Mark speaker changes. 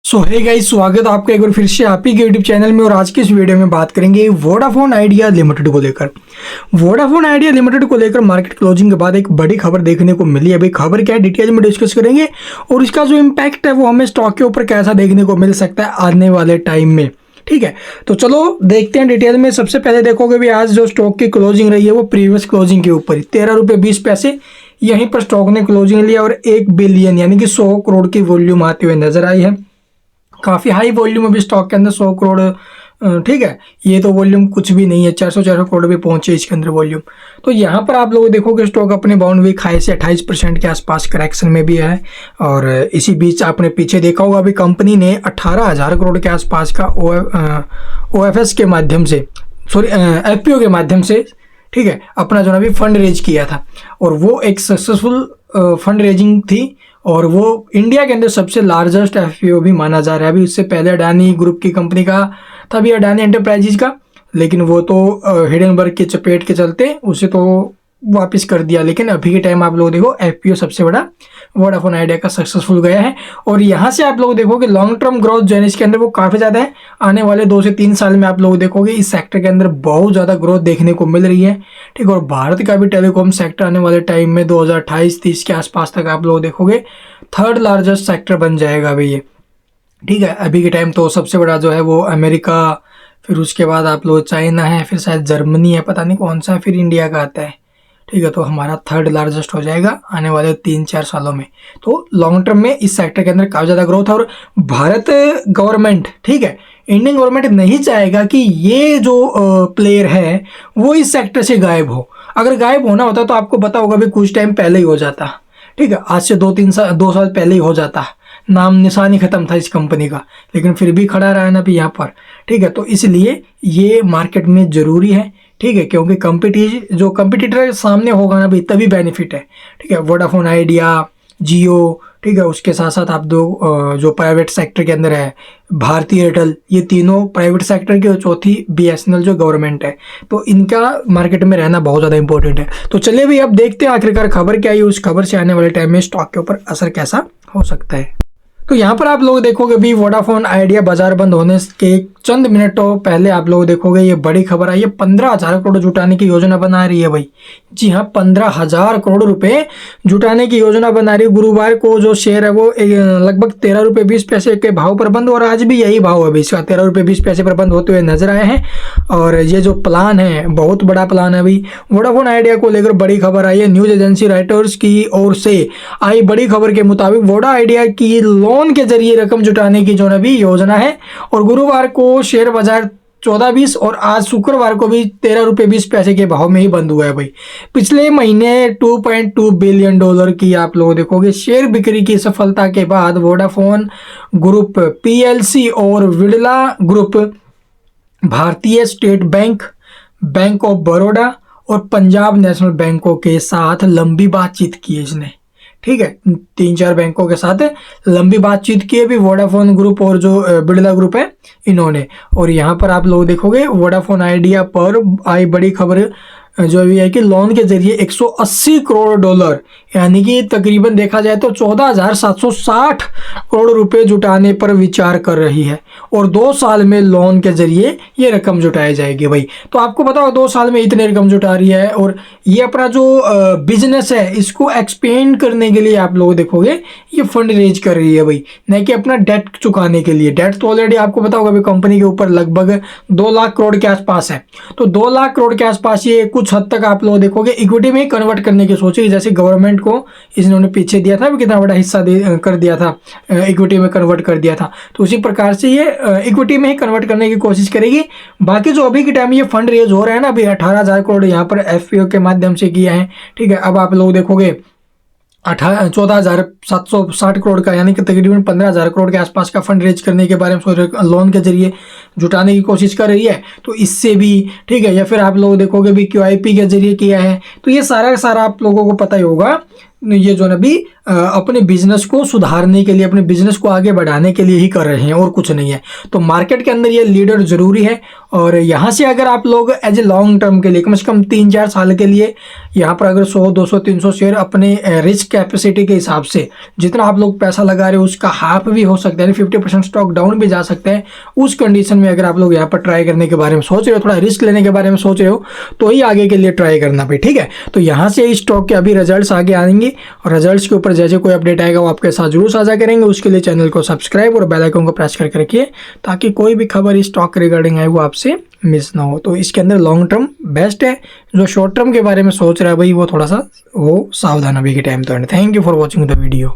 Speaker 1: सो hey guys, स्वागत है आपका एक बार फिर से आप ही के यूट्यूब चैनल में। और आज की इस वीडियो में बात करेंगे वोडाफोन आइडिया लिमिटेड को लेकर। वोडाफोन आइडिया लिमिटेड को लेकर मार्केट क्लोजिंग के बाद एक बड़ी खबर देखने को मिली है। भाई खबर क्या है, डिटेल में डिस्कस करेंगे और इसका जो इम्पैक्ट है वो हमें स्टॉक के ऊपर कैसा देखने को मिल सकता है आने वाले टाइम में। ठीक है, तो चलो देखते हैं डिटेल में। सबसे पहले देखोगे भी आज जो स्टॉक की क्लोजिंग रही है वो प्रीवियस क्लोजिंग के ऊपर ही 13 रुपये 20 पैसे यहीं पर स्टॉक ने क्लोजिंग लिया और 1 बिलियन यानी कि 100 करोड़ की वॉल्यूम आते हुए नजर आई है। काफ़ी हाई वॉल्यूम अभी स्टॉक के अंदर 100 करोड़। ठीक है, ये तो वॉल्यूम कुछ भी नहीं है, 400 करोड़ भी पहुंचे इसके अंदर वॉल्यूम। तो यहाँ पर आप लोग देखोगे स्टॉक अपने बाउंड वीक हाई से 28% के आसपास करेक्शन में भी है। और इसी बीच आपने पीछे देखा होगा अभी कंपनी ने 18,000 करोड़ के आसपास का OFS के माध्यम से, FPO के माध्यम से, ठीक है, अपना जो अभी फंड रेज किया था और वो एक सक्सेसफुल फंड रेजिंग थी और वो इंडिया के अंदर सबसे लार्जेस्ट FPO भी माना जा रहा है। अभी उससे पहले अडानी ग्रुप की कंपनी का था भी, अडानी एंटरप्राइजेज का, लेकिन वो तो हिडनबर्ग के चपेट के चलते उसे तो वापस कर दिया। लेकिन अभी के टाइम आप लोग देखो FPO सबसे बड़ा वोडाफोन आइडिया का सक्सेसफुल गया है। और यहाँ से आप लोग देखोगे लॉन्ग टर्म ग्रोथ जो है इसके अंदर वो काफ़ी ज़्यादा है। आने वाले 2 से 3 साल में आप लोग देखोगे इस सेक्टर के अंदर बहुत ज़्यादा ग्रोथ देखने को मिल रही है। ठीक, और भारत का भी टेलीकॉम सेक्टर आने वाले टाइम में 2028-30 के आसपास तक आप लोग देखोगे 3rd लार्जेस्ट सेक्टर बन जाएगा भाई ये। ठीक है, अभी के टाइम तो सबसे बड़ा जो है वो अमेरिका, फिर उसके बाद आप लोग चाइना है, फिर शायद जर्मनी है, पता नहीं कौन सा है, फिर इंडिया का आता है। ठीक है, तो हमारा 3rd लार्जेस्ट हो जाएगा आने वाले 3-4 सालों में। तो लॉन्ग टर्म में इस सेक्टर के अंदर काफ़ी ज़्यादा ग्रोथ है। और भारत गवर्नमेंट, ठीक है, इंडियन गवर्नमेंट नहीं चाहेगा कि ये जो प्लेयर है वो इस सेक्टर से गायब हो। अगर गायब होना होता तो आपको पता होगा भी कुछ टाइम पहले ही हो जाता। ठीक है, आज से 2 साल पहले ही हो जाता, नाम निशान ही खत्म था इस कंपनी का, लेकिन फिर भी खड़ा रहा ना भी यहाँ पर। ठीक है, तो इसलिए ये मार्केट में ज़रूरी है। ठीक है, क्योंकि कंपटीटर सामने होगा ना भाई तभी बेनिफिट है। ठीक है, वोडाफोन आइडिया, जियो, ठीक है, उसके साथ साथ आप जो प्राइवेट सेक्टर के अंदर है भारती एयरटेल, ये तीनों प्राइवेट सेक्टर की, और चौथी BSNL जो गवर्नमेंट है, तो इनका मार्केट में रहना बहुत ज़्यादा इंपॉर्टेंट है। तो चलिए भाई अब देखते हैं आखिरकार खबर क्या है, उस खबर से आने वाले टाइम में स्टॉक के ऊपर असर कैसा हो सकता है। तो यहाँ पर आप लोग देखोगे भी वोडाफोन आइडिया बाजार बंद होने के चंद मिनटों पहले आप लोग देखोगे ये बड़ी खबर आई है, 15,000 करोड़ जुटाने की योजना बना रही है भाई। जी हाँ, 15,000 करोड़ रुपए जुटाने की योजना बना रही है। गुरुवार को जो शेयर है वो लगभग 13 रुपये 20 पैसे के भाव पर बंद, और आज भी यही भाव है भाई इसका, 13 रुपये 20 पैसे पर बंद होते हुए नजर आए हैं। और ये जो प्लान है बहुत बड़ा प्लान है भाई। वोडाफोन आइडिया को लेकर बड़ी खबर आई है, न्यूज एजेंसी रॉयटर्स की ओर से आई बड़ी खबर के मुताबिक वोडा आइडिया की लोन के जरिए रकम जुटाने की जो अभी योजना है, और गुरुवार को शेयर बाजार 14-20 और आज शुक्रवार को भी 13 रुपये 20 पैसे के भाव में ही बंद हुआ है भाई। पिछले महीने $2.2 बिलियन की आप लोग देखोगे शेयर बिक्री की सफलता के बाद वोडाफोन ग्रुप PLC और विड़ला ग्रुप, भारतीय state bank, bank of Baroda और पंजाब नेशनल बैंकों के साथ लंबी बातचीत की है इसने। ठीक है, 3-4 बैंकों के साथ लंबी बातचीत की है भी वोडाफोन ग्रुप और जो बिड़ला ग्रुप है इन्होंने। और यहाँ पर आप लोग देखोगे वोडाफोन आइडिया पर आई बड़ी खबर जो भी है कि लोन के जरिए $180 करोड़ यानी कि तकरीबन देखा जाए तो 14,760 करोड़ रुपए जुटाने पर विचार कर रही है, और 2 साल में लोन के जरिए ये रकम जुटाई जाएगी भाई। तो आपको पता हो 2 साल में इतने रकम जुटा रही है, और ये अपना जो बिजनेस है इसको एक्सपेंड करने के लिए आप लोग देखोगे ये फंड रेज कर रही है भाई, न कि अपना डेट चुकाने के लिए। डेट तो ऑलरेडी आपको पता होगा कंपनी के ऊपर लगभग 2 लाख करोड़ के आसपास है। तो 2 लाख करोड़ के आसपास ये कुछ हद तक आप लोग देखोगे इक्विटी में कन्वर्ट करने की सोची, जैसे गवर्नमेंट को इन्होंने पीछे दिया था, कितना बड़ा हिस्सा कर दिया था, इक्विटी में कन्वर्ट कर दिया था। तो उसी प्रकार से ये इक्विटी में ही कन्वर्ट करने की कोशिश करेगी। बाकी जो अभी के टाइम ये फंड रेज हो रहा है ना, अभी 18,000 करोड़ यहाँ पर FPO के माध्यम से किया है। ठीक है, अब आप लोग देखोगे 14,760 करोड़ का यानी कि तकरीबन 15,000 करोड़ के आसपास का फंड रेज करने के बारे में सोच रहे, लोन के जरिए जुटाने की कोशिश कर रही है। तो इससे भी ठीक है, या फिर आप लोग देखोगे भी QIP के जरिए किया है। तो ये सारा आप लोगों को पता ही होगा, ये जो ना भी अपने बिजनेस को सुधारने के लिए, अपने बिजनेस को आगे बढ़ाने के लिए ही कर रहे हैं और कुछ नहीं है। तो मार्केट के अंदर ये लीडर जरूरी है और यहाँ से अगर आप लोग एज ए लॉन्ग टर्म के लिए कम से कम 3-4 साल के लिए यहाँ पर अगर 100, 200, 300 शेयर अपने रिस्क कैपेसिटी के हिसाब से जितना आप लोग पैसा लगा रहे हो उसका हाफ भी हो सकता है, 50% स्टॉक डाउन भी जा सकता है। उस कंडीशन में अगर आप लोग यहाँ पर ट्राई करने के बारे में सोच रहे हो, थोड़ा रिस्क लेने के बारे में सोच रहे हो, तो ही आगे के लिए ट्राई करना भाई, ठीक है। तो यहाँ से इस स्टॉक के अभी रिजल्ट्स आगे आएंगे और रिजल्ट्स के ऊपर जैसे कोई अपडेट आएगा वो आपके साथ जरूर साझा करेंगे। उसके लिए चैनल को सब्सक्राइब और बेल आइकन को प्रेस करके रखिए ताकि कोई भी खबर इस स्टॉक के रिगार्डिंग आए वो आपसे मिस ना हो। तो इसके अंदर लॉन्ग टर्म बेस्ट है, जो शॉर्ट टर्म के बारे में सोच रहा है भाई वो थोड़ा सा वो सावधान अभी के टाइम तो। Thank you for watching the video.